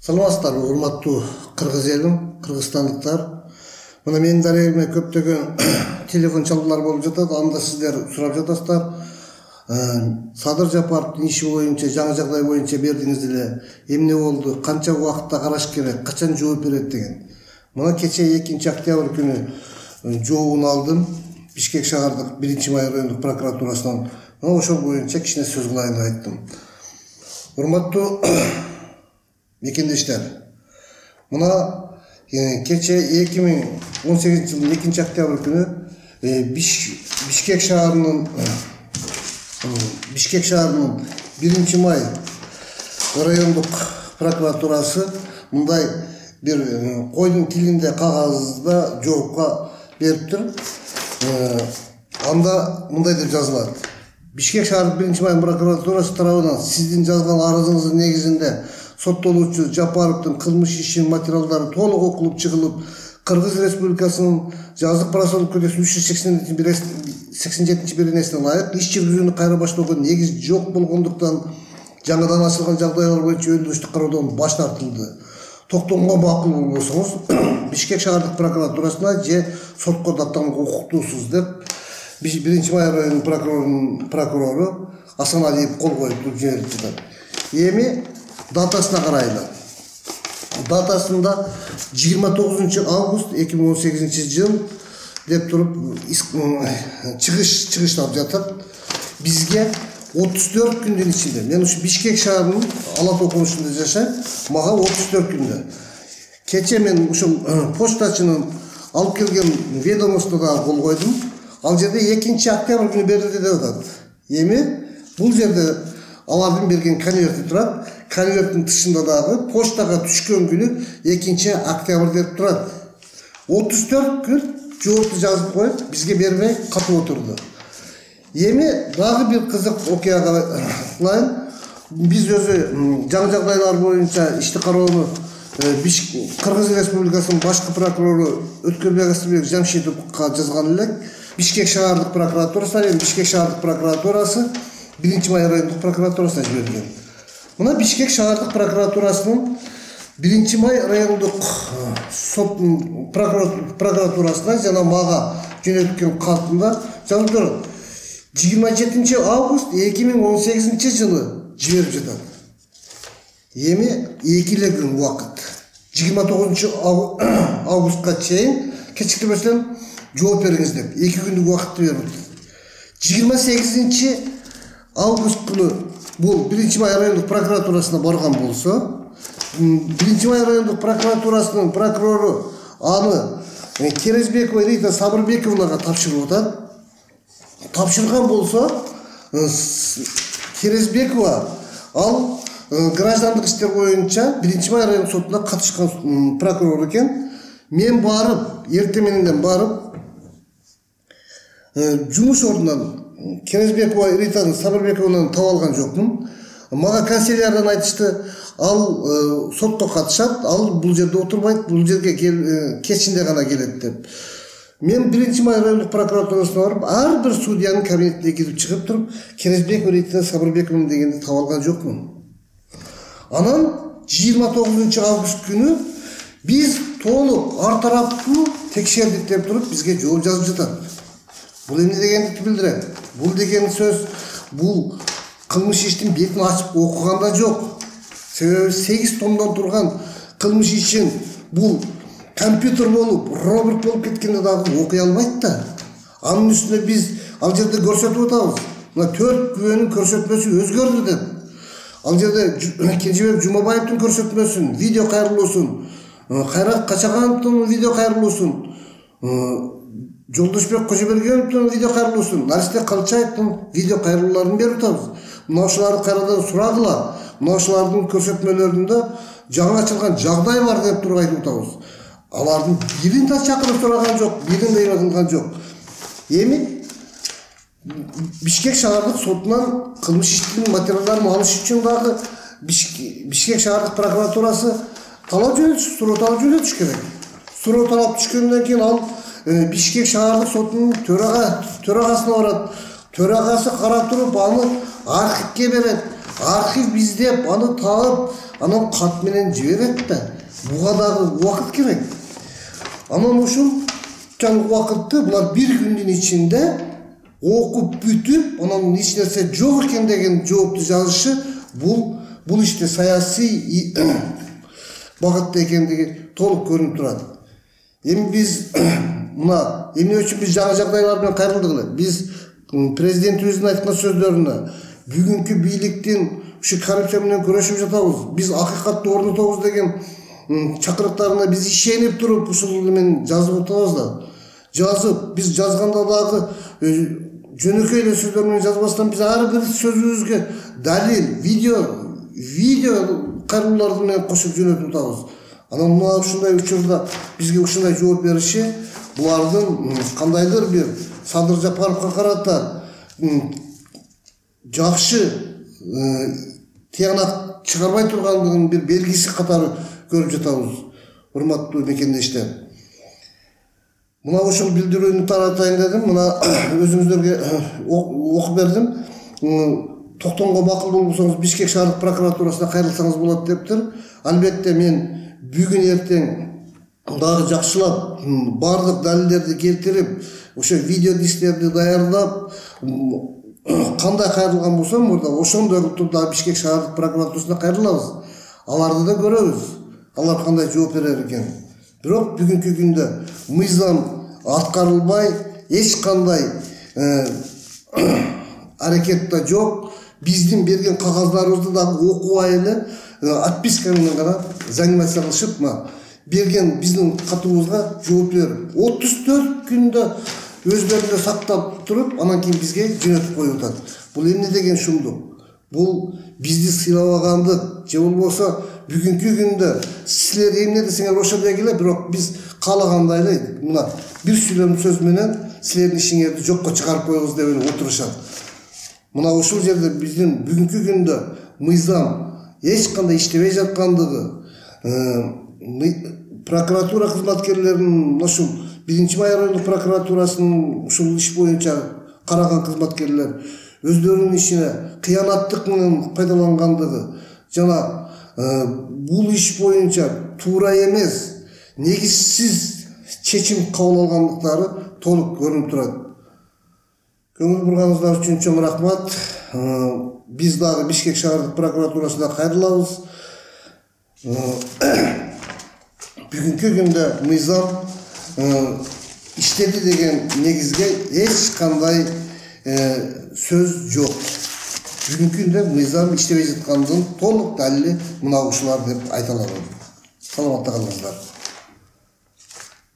Саламатсыздар, урматтуу кыргыз элим, кыргызстандыктар. Мына менин дарегиме көптөгөн телефон чалуулар болуп жатат. Анда сиздер сурап жатасыздар. Садыр Жапаровдун иши боюнча, жаңы жагдай боюнча бердиңиз эле. Эмне болду, канча убакытта караш керек, качан жооп берет деген. Мына кече 2 октябрь күнү жообун алдым. Бишкек шаардык 1-май райондук прокуратурасынан. Мына ошол боюнча кичине сөз кылайын деп айттым. Урматтуу мекендештер, мына кече 2018 жылдын 2 октябрь күнү Бишкек шаарынын 1-май райондук прокуратурасы мындай бир койдун тилинде кагазда жоопко бериптир. Анда мындай деп жазылат: Бишкек шаардык 1-май прокуратурасы тарабынан сиздин жазган арызыңыздын негизинде соттолуучу Жапаровдун кылмыш ишинин материалдары толук окулуп чыгылып, Кыргыз Республикасынын жазык процессуалдык кодексинин 387-беренесине ылайык иш жүргүзүүнү кайра баштоого негиз жок болгондуктан жаңыдан ачылган жагдайлар боюнча өндүрүштүк кароодон баш тартылды. Токтомго макул болбосоңуз Бишкек шаардык прокуратурасына же сотко даттанууга укуктуусуз деп 1-май районунун прокурору Асаналиев кол коюп жиберип жатат. Эми датасына карайлы. Датасында 29 август 2018 жыл деп туруп чыгыштап жатат. Бизге 34 күндүн ичинде, мен ушу Бишкек шаарынын Ала Тоо окугунда жашайм, мага 34 күндө. Кече мен ушул почтачынын алып келген ведомствода кол койдум. Ал жерде 2 октябрь күнү берилди деп атат. Эми бул жерде алардын берген конверти турат. Конверттин тышында дагы почтага түшкөн күнү 2 октябрь деп турат. 34 күн жоопту жазып коюп, бизге бербей катып отурду. Эми дагы бир кызык окуяга кылайын. Биз өзү жаңы жагдайлар боюнча ишти кароону Кыргыз Республикасынын башкы прокурору Өткөрбек Асылбек Жамшитовго жазган элек. Бишкек шаардык прокуратурасы, Бишкек шаардык прокуратурасы 1-май райондук прокуратурасына жиберилген. Мына Бишкек шаардык прокуратурасынын 1-май райондук соттун прокуратурасына жана мага жөнөткөн катында жазылып турат: 27 август 2018 жылы жиберип жатат. Эми 2 күн убакыт. 29 августка чейин кечиктирбестен жооп бериңиз деп 2 күндүк убакытты берип. 28 август күнү бул 1-май райондук прокуратурасына барган болсо, 1-май райондук прокуратурасынын прокурору аны Керезбекова Рита Сабырбековнага тапшырып атат. Тапшырган болсо, Керезбекова ал граждандык иштер боюнча 1-май райондук сотуна катышкан прокурор экен. Мен барып, эртең менен барып, жумуш ордунан Керезбекова Ританы Сабырбековнан таап алган жокмун. Мага канцеляриядан айтышты, ал сотко катышат, ал бул жерде отурбайт, бул жерге кечинде гана келет деп. Мен 1-май райондук прокуратурасына барып, ар бир судьянын кабинетине кирип чыгып туруп, Керезбекова Рита Сабырбековна дегенди таап алган жокмун. Анан 29 август күнү биз толук ар тараптуу текшердик деп туруп бизге жооп жазып жатат. Бул эмне дегенди билдирет? Бул деген сөз, бул кылмыш иштин бетин ачып окуганда жок. Себеби 8 томдон турган кылмыш ишин бул компьютер болуп, робот болуп кеткенде дагы окуй албайт да. Анын үстүнө биз ал жерде көрсөтүп атабыз. Мына 4 күбөнүн көрсөтмөсү өзгөрдү деп. Ал жерде Кенжебек Жумабаевдин көрсөтмөсүн, видео кайрылуусун, Кайрат Качагановдун видео кайрылуусун, Жолдошбек Кожобергеновдун видео кайрылуусун, Наристе Калчаевдин видео кайрылууларын берип атабыз. Мына ошоларды кайрадан сурагыла. Мына ошолордун көрсөтмөлөрүндө жаңы ачылган жагдай бар деп туруп айтып атабыз. Алардын бирин да чакырып сураган жок, бирин да эметилген жок. Эми Бишкек шаардык сотунан кылмыш иштин материалдарын алыш үчүн дагы Бишкек шаардык прокуратурасы талап жөнөтүш, суроо талап жөнөтүш керек. Суроо талап түшкөндөн кийин ал Бишкек шаардык сотунун төрагасына барат. Төрагасы карап туруп аны архивге берет. архив издеп, аны таап, анан кат менен жиберет да. Буга дагы убакыт керек. Анан ушунчалык убакытты булар бир күндүн ичинде окуп бүтүп, анан эч нерсе жок экен деген жоопту жазышы бул иште саясий багытта экендиги толук көрүнүп турат. Эми биз мына эмне үчүн биз жаңы жагдайлар менен кайрылдык эле? Биз президентибиздин айткан сөздөрүнө бүгүнкү бийликтин ушу коррупция менен күрөшүп жатабыз, биз акыйкатты орнотобуз деген чакырыктарына биз ишенип туруп ушул менен жазып атабыз да. Жазып, биз жазганда дагы жөнөкөй эле сөздөр менен жазбастан биз ар бир сөзүбүзгө далил, видео кайрылууларды менен кошуп жөнөтүп атабыз. Анан мына ушундай учурда бизге ушундай жооп бериши булардын кандайдыр бир Садыр Жапаровго карата жакшы тыянак чыгарбай тургандыгынын бир белгиси катары көрүп жатабыз. Урматтуу мекендештер. Мына ушул билдирүүнү таратайын дедим. Мына өзүңүздөргө окуп бердим. Токтомго макул болсоңуз Бишкек шаардык прокуратурасына кайрылсаңыз болот дептир. Албетте мен бүгүн эртең дагы жакшылап бардык далилдерди келтирип, ошо видео дисктерди даярдап, кандай кайрылган болсом, мурда ошондой кылып туруп дагы Бишкек шаардык прокуратурасына кайрылабыз. Аларды да көрөбүз. Алар кандай жооп берер экен. Бирок бүгүнкү күндө мыйзам аткарылбай, эч кандай аракет да жок. Биздин берген кагаздарыбызды дагы окубай эле отписка менен гана заниматься кылышып, берген биздин катыбызга жооп берип, 34 күндө өздөрүндө сактап туруп, анан кийин бизге жөнөтүп коюп атат. Бул эмне деген шумдук? Бул бизди сыйлабагандык, же болбосо бүгүнкү күндө силер эмне десеңер ошо дегиле, бирок биз каалагандай эле мына бир сүйлөм сөз менен силердин ишиңерди жокко чыгарып коебуз деп эле отурушат. Мына ушул жерде биздин бүгүнкү күндө мыйзам эч кандай иштебей жаткандыгы, прокуратура кызматкерлеринин ушул 1-Май райондук прокуратурасынын ушул иш боюнча караган кызматкерлер өздөрүнүн ишине кыянаттык менен пайдалангандыгы жана бул иш боюнча туура эмес, негизсиз чечим кабыл алгандыктары толук көрүнүп турат. Көңүл бурганыңыздар үчүн чоң рахмат. Биз дагы Бишкек шаардык прокуратурасына кайрылабыз. Бүгүнкү күндө мыйзам иштеди деген негизге эч кандай сөз жок. Бүгүнкү күндө мыйзам иштебей жаткандын толук далили мына ушулар деп айта алам. Саламатта калыңыздар.